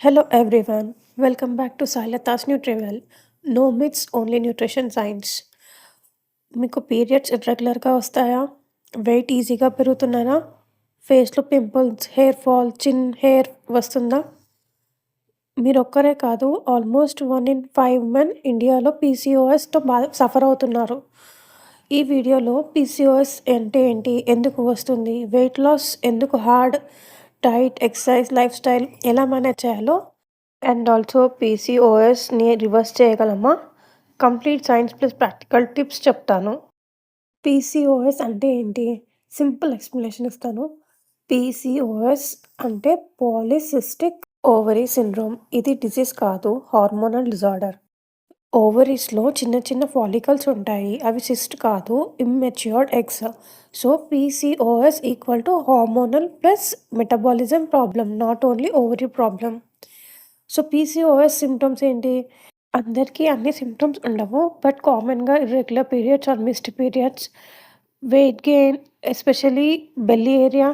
Hello everyone, welcome back to Silata's Nutrivel. No myths, only nutrition science. మీకు periods ఇర్రెగ్యులర్‌గా వస్తాయా? Wait ఈజీగా పెరుగుతున్నారా? ఫేస్‌లో pimples, hair fall, hair వస్తుందా? మీరొక్కరే కాదు ఆల్మోస్ట్ 1 ఇన్ 5 మెన్ ఇండియాలో పీసీఓఎస్‌తో సఫర్ అవుతున్నారు. ఈ వీడియోలో పీసీఓఎస్ అంటే ఏంటి? ఎందుకు వస్తుంది? వెయిట్ లాస్ ఎందుకు hard? Diet, exercise, life style ఎలా మేనేజ్ చేయాలో అండ్ ఆల్సో పీసీఓఎస్‌ని రివర్స్ చేయగలమా? Complete science plus practical tips చెప్తాను. పీసీఓఎస్ అంటే ఏంటి? సింపుల్ ఎక్స్‌ప్లనేషన్ ఇస్తాను. పీసీఓఎస్ అంటే పాలిసిస్టిక్ ఓవరీ సిండ్రోమ్. ఇది డిసీజ్ కాదు, హార్మోనల్ డిజార్డర్. ఓవరీస్‌లో చిన్న చిన్న ఫాలికల్స్ ఉంటాయి. అవి సిస్ట్ కాదు, immatured eggs. So PCOS equal to hormonal plus metabolism problem, not only ovary problem. So PCOS symptoms ఏంటి? అందరికీ అన్ని సింప్టమ్స్ ఉండవు. బట్ కామన్‌గా irregular periods or missed periods, weight gain especially belly area,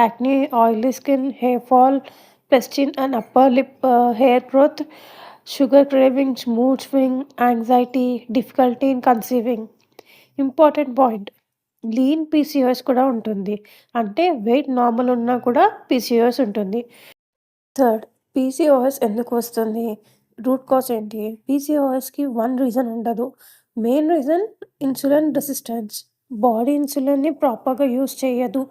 acne, oily skin, hair fall, plus chin and upper lip hair growth, sugar cravings, mood swing, anxiety, difficulty in conceiving. Important point, lean PCOS కూడా ఉంటుంది. అంటే wait normal ఉన్నా కూడా PCOS ఉంటుంది. Third, PCOS ఎందుకు వస్తుంది? Root cause ఏంటి? పీసీఓఎస్‌కి వన్ రీజన్ ఉండదు. Main reason insulin resistance. Body ఇన్సులిన్‌ని ప్రాపర్‌గా యూజ్ చేయదు.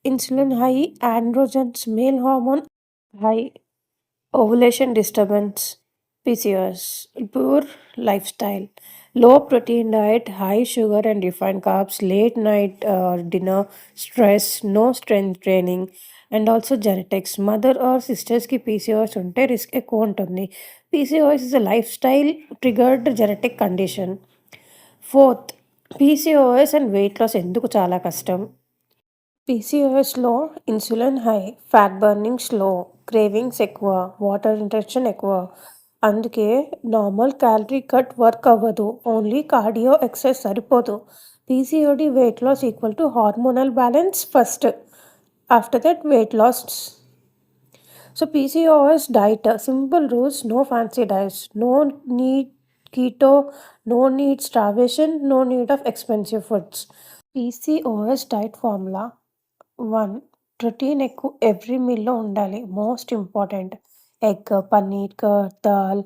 Insulin high, androgens, male hormone high, ovulation disturbance. PCOS. Poor lifestyle, low protein diet, high sugar and refined carbs, late night dinner, stress, no strength training and also genetics. Mother or సిస్టర్స్‌కి PCOS ఉంటే risk ఎక్కువ ఉంటుంది. PCOS is a lifestyle triggered genetic condition. Fourth, PCOS and weight loss ఎందుకు చాలా కష్టం? పీసీఓఎస్‌లో insulin high, fat burning slow, cravings ఎక్కువ, water intention ఎక్కువ. అందుకే నార్మల్ క్యాలరీ కట్ వర్క్ అవ్వదు. ఓన్లీ కార్డియో ఎక్సర్సైజ్ సరిపోదు. PCOD weight loss equal to hormonal balance first. After that weight loss. So PCOS diet simple rules, no fancy diets, no need keto, no need starvation, no need of expensive foods. PCOS diet formula: 1. Protein ఎక్కువ every మీల్‌లో ఉండాలి. Most important. Egg, paneer, curd, dal,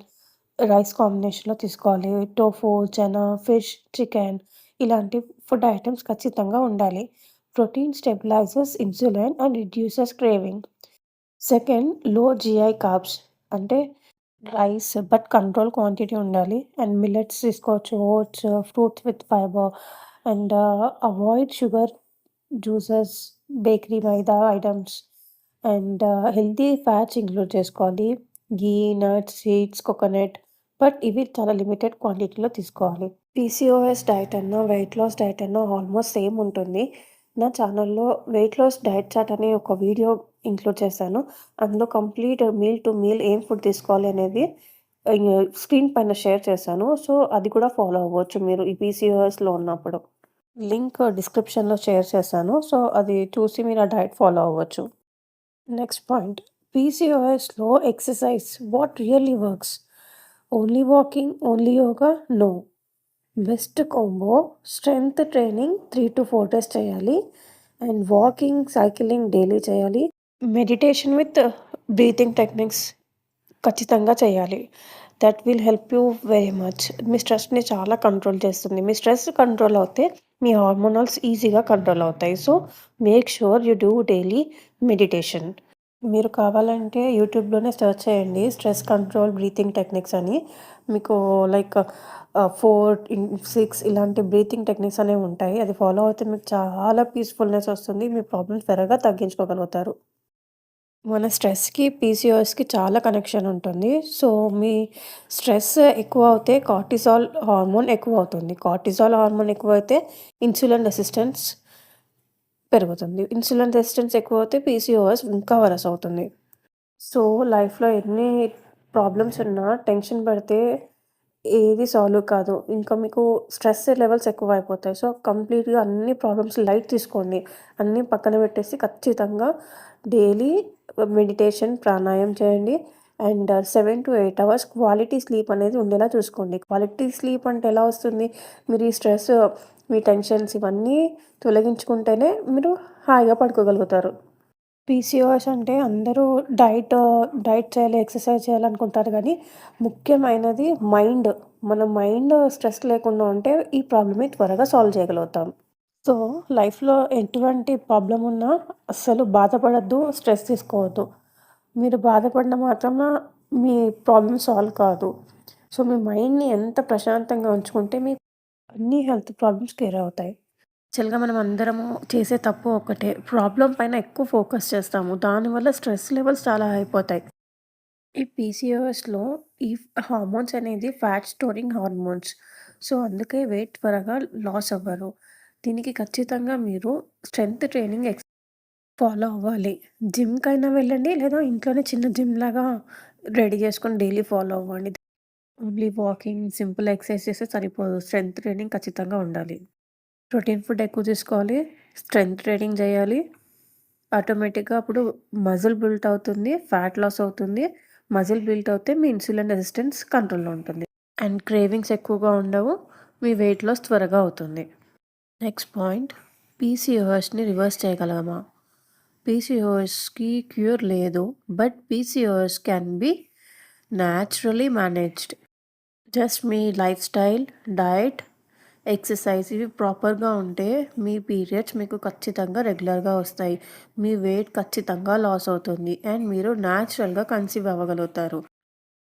rice కాంబినేషన్‌లో తీసుకోవాలి. Tofu, chana, fish, chicken ఇలాంటి food items ఖచ్చితంగా ఉండాలి. Protein stabilisers insulin and reduces craving. Second, low GI carbs అంటే rice but control quantity ఉండాలి. అండ్ మిల్లెట్స్ తీసుకోవచ్చు, oats, fruits with fibre and avoid sugar juices, bakery maida items and healthy fats include చేసుకోవాలి. Ghee, nuts, seeds, coconut. But ఇవి చాలా limited క్వాంటిటీలో తీసుకోవాలి. PCOS diet అన్నా, weight loss diet అన్నా ఆల్మోస్ట్ సేమ్ ఉంటుంది. నా ఛానల్‌లో వెయిట్ లాస్ డైట్ చార్ట్ అనే ఒక వీడియో ఇంక్లూడ్ చేశాను. అందులో కంప్లీట్ మీల్ టు మీల్ ఏం ఫుడ్ తీసుకోవాలి అనేది స్క్రీన్ పైన షేర్ చేశాను. సో అది కూడా ఫాలో అవ్వచ్చు మీరు ఈ పీసీఓఎస్‌లో ఉన్నప్పుడు. లింక్ డిస్క్రిప్షన్‌లో షేర్ చేశాను. సో అది చూసి మీరు ఆ డైట్ ఫాలో అవ్వచ్చు. నెక్స్ట్ పాయింట్, పీసీఓఎస్‌లో exercise what really works? Only walking, only yoga? No. Best combo strength training 3-4 days చేయాలి. అండ్ వాకింగ్, సైక్లింగ్ డైలీ చేయాలి. మెడిటేషన్ విత్ బ్రీతింగ్ టెక్నిక్స్ ఖచ్చితంగా చేయాలి. That will help you very much. మీ స్ట్రెస్‌ని చాలా control చేస్తుంది. మీ స్ట్రెస్ కంట్రోల్ అవుతే మీ హార్మోనల్స్ ఈజీగా కంట్రోల్ అవుతాయి. So make sure you do daily meditation. మీరు కావాలంటే యూట్యూబ్‌లోనే సెర్చ్ చేయండి స్ట్రెస్ కంట్రోల్ బ్రీతింగ్ టెక్నిక్స్ అని. మీకు లైక్ 4-6 ఇలాంటి బ్రీతింగ్ టెక్నిక్స్ అనేవి ఉంటాయి. అది ఫాలో అవుతే మీకు చాలా పీస్‌ఫుల్‌నెస్ వస్తుంది. మీ ప్రాబ్లమ్స్ త్వరగా తగ్గించుకోగలుగుతారు. మన స్ట్రెస్‌కి, పీసీఓఎస్‌కి చాలా కనెక్షన్ ఉంటుంది. సో, మీ స్ట్రెస్ ఎక్కువ అవుతే కార్టిసాల్ హార్మోన్ ఎక్కువవుతుంది. కార్టిసాల్ హార్మోన్ ఎక్కువైతే ఇన్సులిన్ రెసిస్టెన్స్ పెరుగుతుంది. ఇన్సులిన్ రెసిస్టెన్స్ ఎక్కువైతే పీసీఓఎస్ ఇంకా వరస్ అవుతుంది. సో, లైఫ్‌లో ఎన్ని ప్రాబ్లమ్స్ ఉన్నా టెన్షన్ పడితే ఏది సాల్వ్ కాదు. ఇంకా మీకు స్ట్రెస్ లెవెల్స్ ఎక్కువైపోతాయి. సో, కంప్లీట్‌గా అన్ని ప్రాబ్లమ్స్ లైట్ తీసుకోండి. అన్నీ పక్కన పెట్టేసి ఖచ్చితంగా డైలీ మెడిటేషన్, ప్రాణాయామం చేయండి. అండ్ 7-8 అవర్స్ క్వాలిటీ స్లీప్ అనేది ఉండేలా చూసుకోండి. క్వాలిటీ స్లీప్ అంటే ఎలా వస్తుంది? మీరు ఈ స్ట్రెస్, మీ టెన్షన్స్ ఇవన్నీ తొలగించుకుంటేనే మీరు హాయిగా పడుకోగలుగుతారు. పీసీఓఎస్ అంటే అందరూ డైట్ చేయాలి, ఎక్సర్సైజ్ చేయాలనుకుంటారు గానీ, ముఖ్యమైనది మైండ్. మన మైండ్ స్ట్రెస్ లేకుండా ఉంటే ఈ ప్రాబ్లమ్‌ని త్వరగా సాల్వ్ చేయగలుగుతాం. సో, లైఫ్‌లో ఎటువంటి ప్రాబ్లమ్ ఉన్నా అస్సలు బాధపడొద్దు, స్ట్రెస్ తీసుకోవద్దు. మీరు బాధపడిన మాత్రాన మీ ప్రాబ్లమ్ సాల్వ్ కాదు. సో, మీ మైండ్‌ని ఎంత ప్రశాంతంగా ఉంచుకుంటే మీ అన్ని హెల్త్ ప్రాబ్లమ్స్ క్లియర్ అవుతాయి. యాక్చువల్‌గా మనం అందరము చేసే తప్పు ఒక్కటే. ప్రాబ్లమ్ పైన ఎక్కువ ఫోకస్ చేస్తాము. దానివల్ల స్ట్రెస్ లెవెల్స్ చాలా అయిపోతాయి. ఈ పీసీఓఎస్‌లో ఈ హార్మోన్స్ అనేది ఫ్యాట్ స్టోరింగ్ హార్మోన్స్. సో, అందుకే వెయిట్ త్వరగా లాస్ అవ్వరు. దీనికి ఖచ్చితంగా మీరు స్ట్రెంత్ ట్రైనింగ్ ఫాలో అవ్వాలి. జిమ్‌కైనా వెళ్ళండి, లేదా ఇంట్లోనే చిన్న జిమ్‌లాగా రెడీ చేసుకొని డైలీ ఫాలో అవ్వండి. ఓన్లీ వాకింగ్, సింపుల్ ఎక్సర్సైజ్ చేస్తే సరిపోదు. స్ట్రెంత్ ట్రైనింగ్ ఖచ్చితంగా ఉండాలి. ప్రోటీన్ ఫుడ్ ఎక్కువ తీసుకోవాలి. స్ట్రెంత్ ట్రైనింగ్ చేయాలి. ఆటోమేటిక్‌గా అప్పుడు మజిల్ బిల్డ్ అవుతుంది. ఫ్యాట్ లాస్ అవుతుంది. మజిల్ బిల్డ్ అవుతే మీ ఇన్సులిన్ రెసిస్టెన్స్ కంట్రోల్‌లో ఉంటుంది. అండ్ క్రేవింగ్స్ ఎక్కువగా ఉండవు. మీ వెయిట్ లాస్ త్వరగా అవుతుంది. నెక్స్ట్ పాయింట్, పీసీఓఎస్‌ని రివర్స్ చేయగలమా? పీసీఓఎస్‌కి క్యూర్ లేదు. But PCOS can be naturally managed. Just me life style, diet, exercise ఇవి ప్రాపర్‌గా ఉంటే మీ పీరియడ్స్ మీకు ఖచ్చితంగా రెగ్యులర్‌గా వస్తాయి. మీ వెయిట్ ఖచ్చితంగా లాస్ అవుతుంది. అండ్ మీరు న్యాచురల్‌గా కన్సీవ్ అవ్వగలుగుతారు.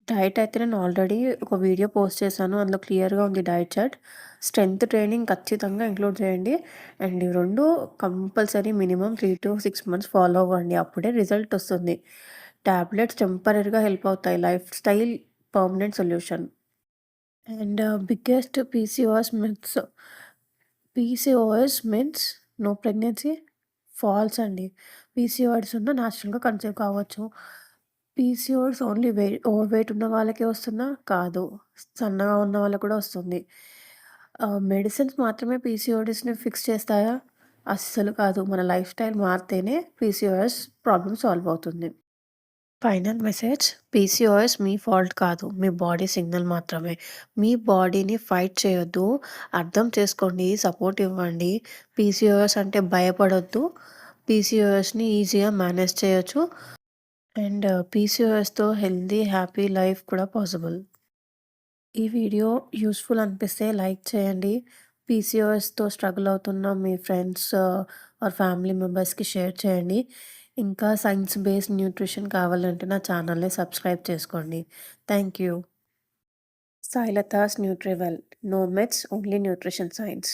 డైట్ అయితే నేను ఆల్రెడీ ఒక వీడియో పోస్ట్ చేశాను. అందులో క్లియర్‌గా ఉంది డైట్ చార్ట్. స్ట్రెంత్ ట్రైనింగ్ ఖచ్చితంగా ఇంక్లూడ్ చేయండి. అండ్ ఈ 2 కంపల్సరీ మినిమమ్ 3-6 మంత్స్ ఫాలో అవ్వండి. అప్పుడే రిజల్ట్ వస్తుంది. టాబ్లెట్స్ టెంపరరీగా హెల్ప్ అవుతాయి. Lifestyle permanent solution. And biggest PCOS means no pregnancy. False అండి. పీసీఓఎస్ ఉన్న న్యాచురల్‌గా కన్సీవ్ కావచ్చు. పీసీఓఎస్ ఓన్లీ ఓవర్ వెయిట్ ఉన్న వాళ్ళకే వస్తుందా? కాదు. సన్నగా ఉన్న వాళ్ళకి కూడా వస్తుంది. మెడిసిన్స్ మాత్రమే పీసీఓడీస్‌ని ఫిక్స్ చేస్తాయా? అస్సలు కాదు. మన లైఫ్ స్టైల్ మారితేనే పీసీఓఎస్ ప్రాబ్లమ్ సాల్వ్ అవుతుంది. ఫైనల్ మెసేజ్, పీసీఓఎస్ మీ ఫాల్ట్ కాదు. మీ బాడీ సిగ్నల్ మాత్రమే. మీ బాడీని ఫైట్ చేయొద్దు. అర్థం చేసుకోండి. సపోర్ట్ ఇవ్వండి. పీసీఓఎస్ అంటే భయపడొద్దు. పీసీఓఎస్‌ని ఈజీగా మేనేజ్ చేయొచ్చు. అండ్ పీసీఓఎస్‌తో హెల్తీ, హ్యాపీ లైఫ్ కూడా పాసిబుల్. ఈ వీడియో యూస్‌ఫుల్ అనిపిస్తే లైక్ చేయండి. పీసీఓఎస్‌తో స్ట్రగుల్ అవుతున్న మీ ఫ్రెండ్స్ ఆర్ ఫ్యామిలీ మెంబర్స్‌కి షేర్ చేయండి. ఇంకా సైన్స్ బేస్డ్ న్యూట్రిషన్ కావాలంటే నా ఛానల్‌ని సబ్స్క్రైబ్ చేసుకోండి. Thank you. Sailatha's Nutriwell. No myths, only nutrition science.